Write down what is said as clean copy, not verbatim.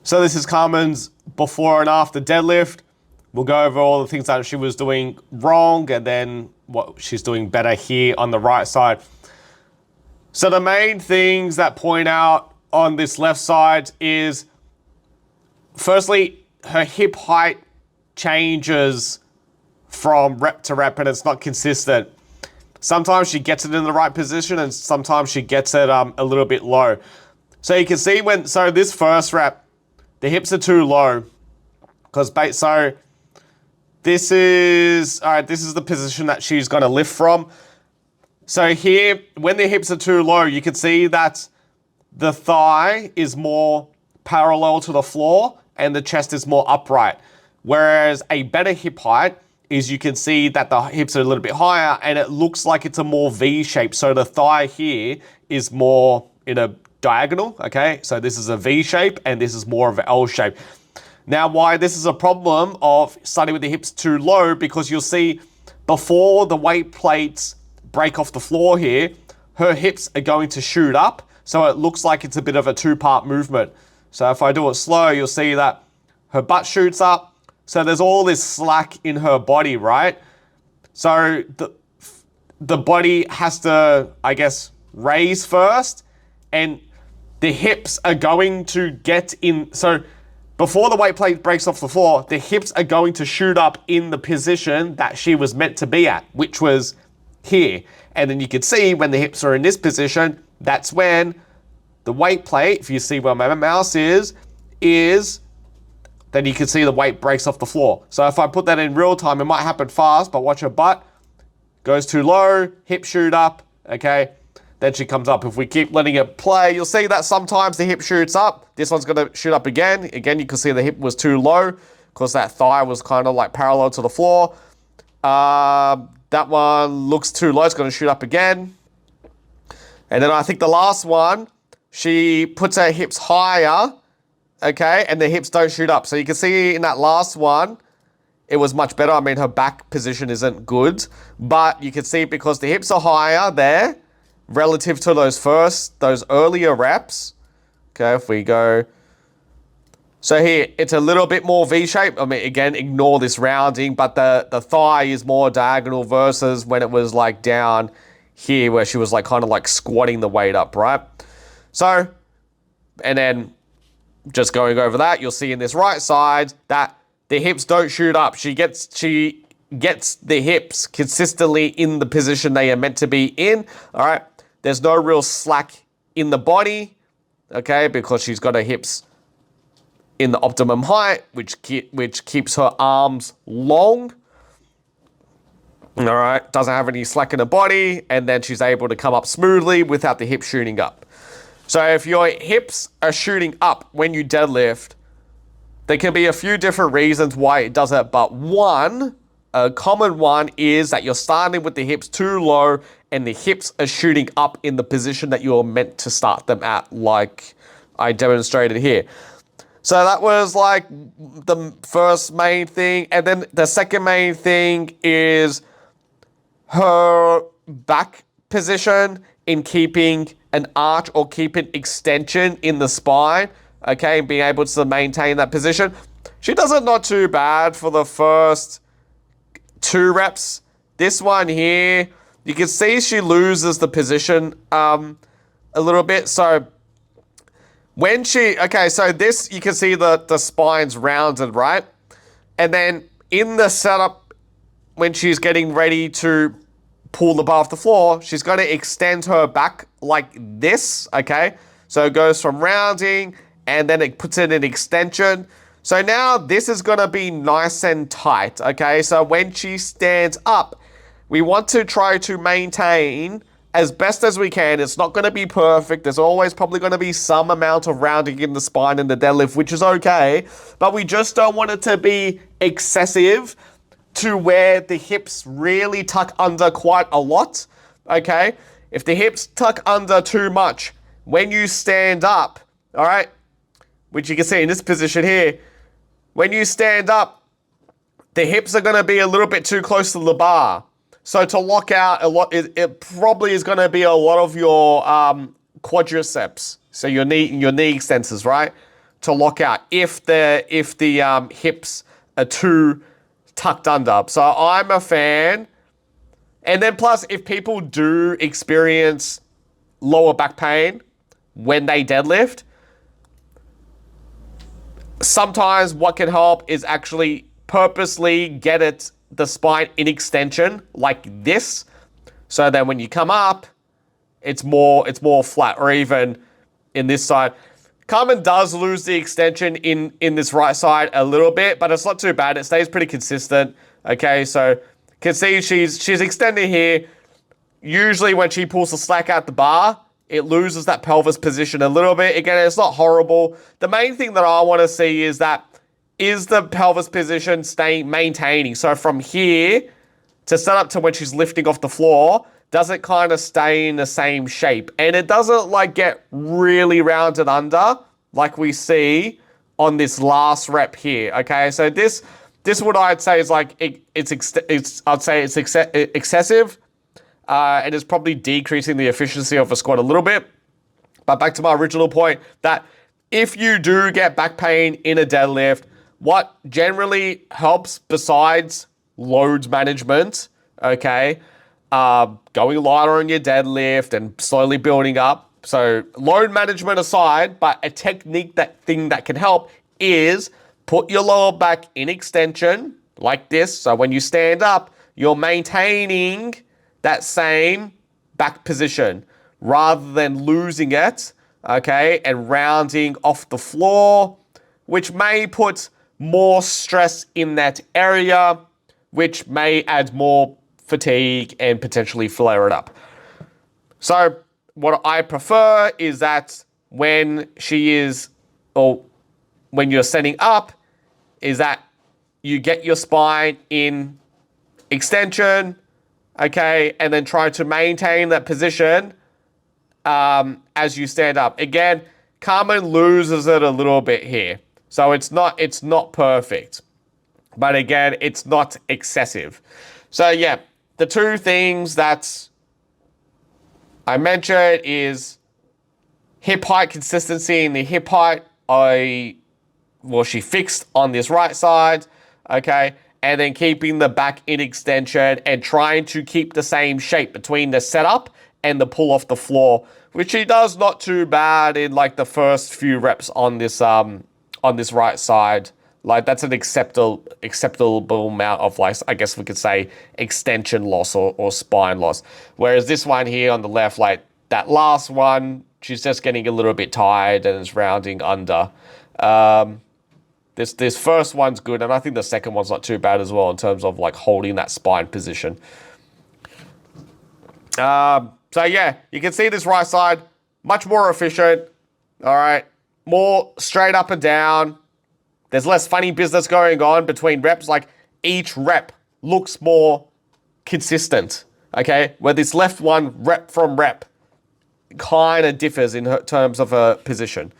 So this is Carmen's before and after deadlift. We'll go over all the things that she was doing wrong and then what she's doing better here on the right side. So the main things that point out on this left side is, firstly, her hip height changes from rep to rep and it's not consistent. Sometimes she gets it in the right position and sometimes she gets it a little bit low. So you can see this first rep, the hips are too low. So this is the position that she's gonna lift from. So here, when the hips are too low, you can see that the thigh is more parallel to the floor and the chest is more upright. Whereas a better hip height is you can see that the hips are a little bit higher and it looks like it's a more V shape. So the thigh here is more in a diagonal, okay? So this is a V shape and this is more of an L shape. Now, why this is a problem of starting with the hips too low, because you'll see before the weight plates break off the floor here, her hips are going to shoot up. So it looks like it's a bit of a two-part movement. So if I do it slow, you'll see that her butt shoots up. So there's all this slack in her body, right? So the body has to, I guess, raise first and the hips are going to get in. So before the weight plate breaks off the floor, the hips are going to shoot up in the position that she was meant to be at, which was here. And then you can see when the hips are in this position, that's when the weight plate, if you see where my mouse is, then you can see the weight breaks off the floor. So if I put that in real time, it might happen fast, but watch her butt goes too low, hip shoot up, okay? Then she comes up. If we keep letting it play, you'll see that sometimes the hip shoots up. This one's gonna shoot up again. Again, you can see the hip was too low because that thigh was kind of like parallel to the floor. That one looks too low, it's gonna shoot up again. And then I think the last one, she puts her hips higher, okay, and the hips don't shoot up. So you can see in that last one, it was much better. I mean, her back position isn't good, but you can see because the hips are higher there relative to those earlier reps. Okay, if we go, so here, it's a little bit more V-shaped. I mean, again, ignore this rounding, but the thigh is more diagonal versus when it was like down here where she was like kind of like squatting the weight up, right? So, and then just going over that, you'll see in this right side that the hips don't shoot up. She gets the hips consistently in the position they are meant to be in, all right? There's no real slack in the body, okay, because she's got her hips in the optimum height, which keeps her arms long, all right? Doesn't have any slack in her body, and then she's able to come up smoothly without the hips shooting up. So if your hips are shooting up when you deadlift, there can be a few different reasons why it does it, but a common one is that you're starting with the hips too low and the hips are shooting up in the position that you're meant to start them at, like I demonstrated here. So that was like the first main thing. And then the second main thing is her back position in keeping an arch or keep an extension in the spine, okay, and being able to maintain that position. She does it not too bad for the first 2 reps. This one here, you can see she loses the position a little bit. So when so this, you can see the spine's rounded, right? And then in the setup, when she's getting ready to pull the bar off the floor, she's going to extend her back like this, okay? So it goes from rounding and then it puts in an extension. So now this is going to be nice and tight, okay? So when she stands up, we want to try to maintain as best as we can. It's not going to be perfect. There's always probably going to be some amount of rounding in the spine in the deadlift, which is okay, but we just don't want it to be excessive to where the hips really tuck under quite a lot, okay? If the hips tuck under too much, when you stand up, all right, which you can see in this position here, when you stand up, the hips are gonna be a little bit too close to the bar. So to lock out a lot, it probably is gonna be a lot of your quadriceps, so your knee extensors, right? to lock out if the hips are too tucked under. So I'm a fan. And then plus, if people do experience lower back pain when they deadlift, sometimes what can help is actually purposely get the spine in extension like this. So then when you come up, it's more flat, or even in this side. Carmen does lose the extension in this right side a little bit, but it's not too bad. It stays pretty consistent. Okay, so can see she's extending here. Usually when she pulls the slack out the bar, it loses that pelvis position a little bit. Again, it's not horrible. The main thing that I want to see is the pelvis position maintaining. So from here to set up to when she's lifting off the floor, does it kind of stay in the same shape? And it doesn't like get really rounded under like we see on this last rep here. Okay, so this what I'd say is like it's excessive, and it's probably decreasing the efficiency of a squat a little bit. But back to my original point that if you do get back pain in a deadlift, what generally helps besides loads management, okay, going lighter on your deadlift and slowly building up. So load management aside, but a technique that can help is put your lower back in extension like this. So when you stand up, you're maintaining that same back position rather than losing it, okay, and rounding off the floor, which may put more stress in that area, which may add more fatigue and potentially flare it up. So what I prefer is that when you're setting up, is that you get your spine in extension, okay, and then try to maintain that position as you stand up. Again, Carmen loses it a little bit here. So it's not perfect. But again, it's not excessive. So yeah, the two things that I mentioned is hip height consistency. In the hip height, she fixed on this right side, okay, and then keeping the back in extension and trying to keep the same shape between the setup and the pull off the floor, which she does not too bad in like the first few reps on this right side. Like that's an acceptable amount of, like, I guess we could say extension loss or spine loss. Whereas this one here on the left, like that last one, she's just getting a little bit tired and is rounding under. This first one's good, and I think the second one's not too bad as well in terms of like holding that spine position. So yeah, you can see this right side, much more efficient. All right, more straight up and down. There's less funny business going on between reps. Like each rep looks more consistent, okay? Where this left one, rep from rep, kind of differs in terms of a position.